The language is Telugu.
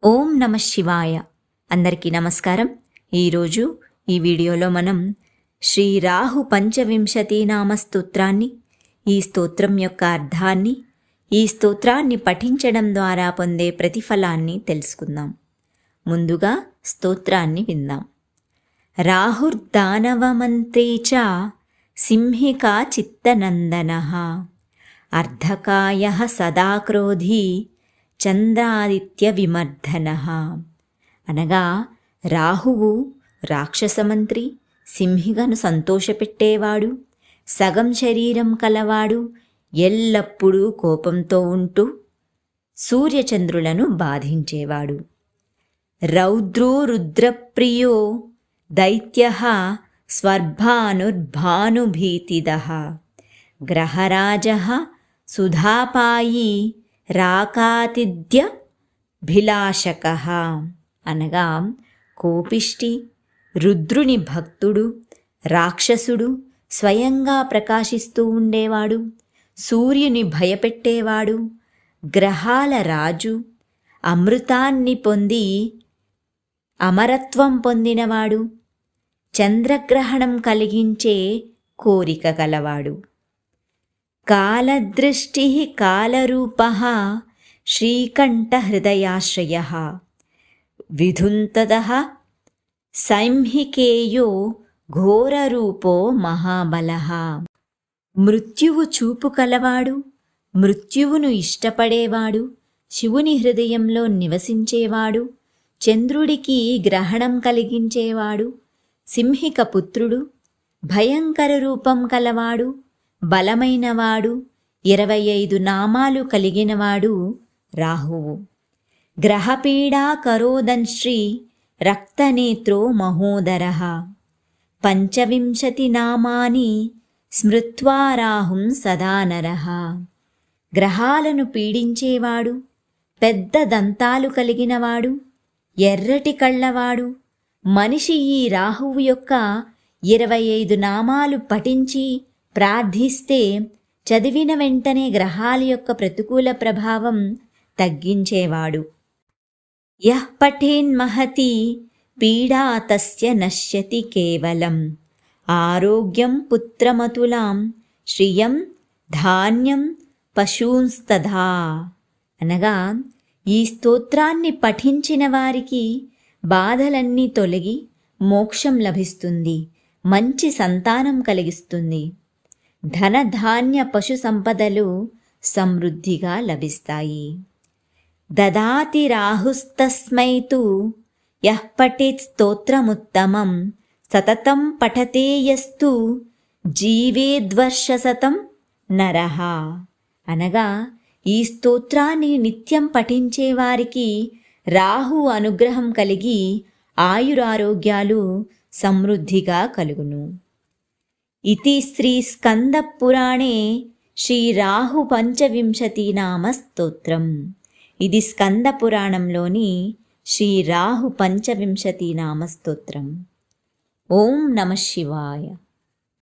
ఓం నమ శివాయ. అందరికీ నమస్కారం. ఈరోజు ఈ వీడియోలో మనం శ్రీ రాహు పంచవింశతి నామ స్తోత్రాన్ని, ఈ స్తోత్రం యొక్క అర్థాన్ని, ఈ స్తోత్రాన్ని పఠించడం ద్వారా పొందే ప్రతిఫలాన్ని తెలుసుకుందాం. ముందుగా స్తోత్రాన్ని విందాం. రాహుర్దానవమంత్రీ చ సింహికా చిత్తనందనః అర్ధకాయః సదా క్రోధీ చంద్రాదిత్య విమర్ధనః. అనగా రాహువు రాక్షసమంత్రి, సింహికను సంతోషపెట్టేవాడు, సగం శరీరం కలవాడు, ఎల్లప్పుడూ కోపంతో ఉంటూ సూర్యచంద్రులను బాధించేవాడు. రౌద్రో రుద్రప్రియో దైత్యః స్వర్భానుర్భానుభీతిదః గ్రహరాజః సుధాపాయీ రాకాతిథ్య భిలాషకః. అనగా కోపిష్టి, రుద్రుని భక్తుడు, రాక్షసుడు, స్వయంగా ప్రకాశిస్తూ ఉండేవాడు, సూర్యుని భయపెట్టేవాడు, గ్రహాల రాజు, అమృతాన్ని పొంది అమరత్వం పొందినవాడు, చంద్రగ్రహణం కలిగించే కోరిక కలవాడు. కాలదృష్టి కాలరూపః శ్రీకంఠహృదయాశ్రయః విధుంతదః సైంహికేయో ఘోరరూపో మహాబలః. మృత్యువు చూపు కలవాడు, మృత్యువును ఇష్టపడేవాడు, శివుని హృదయంలో నివసించేవాడు, చంద్రుడికి గ్రహణం కలిగించేవాడు, సింహిక పుత్రుడు, భయంకర రూపం కలవాడు, బలమైనవాడు, 25 నామాలు కలిగినవాడు రాహువు. గ్రహపీడా కరోదన్శ్రీ రక్తనేత్రో మహోదరః పంచవింశతి నామాని స్మృత్వా రాహుం సదా నరః. గ్రహాలను పీడించేవాడు, పెద్ద దంతాలు కలిగినవాడు, ఎర్రటి కళ్ళవాడు. మనిషి ఈ రాహువు యొక్క 25 నామాలు పఠించి ప్రార్థిస్తే చదివిన వెంటనే గ్రహాల యొక్క ప్రతికూల ప్రభావం తగ్గించేవాడు. యః పఠేన్మహతి పీడా తస్య నశ్యతి కేవలం ఆరోగ్యం పుత్రమతులాం శ్రియం ధాన్యం పశూంస్తథా. అనగా ఈ స్తోత్రాన్ని పఠించిన వారికి బాధలన్నీ తొలగి మోక్షం లభిస్తుంది, మంచి సంతానం కలిగిస్తుంది, ధనధాన్య పశు సంపదలు సమృద్ధిగా లభిస్తాయి. దదాతి రాహుస్తస్మై తు యః పఠేత్ స్తోత్రముత్తమం సతతం పఠతే యస్తు జీవేద్వర్షశతం నరః. అనగా ఈ స్తోత్రాన్ని నిత్యం పఠించే వారికి రాహు అనుగ్రహం కలిగి ఆయురారోగ్యాలు సమృద్ధిగా కలుగును. ఇతి శ్రీ స్కంద పురాణే శ్రీ రాహు పంచవింశతి నామ స్తోత్రం. ఇది స్కంద పురాణంలోని శ్రీ రాహు పంచవింశతి నామ స్తోత్రం. ఓం నమ శివాయ.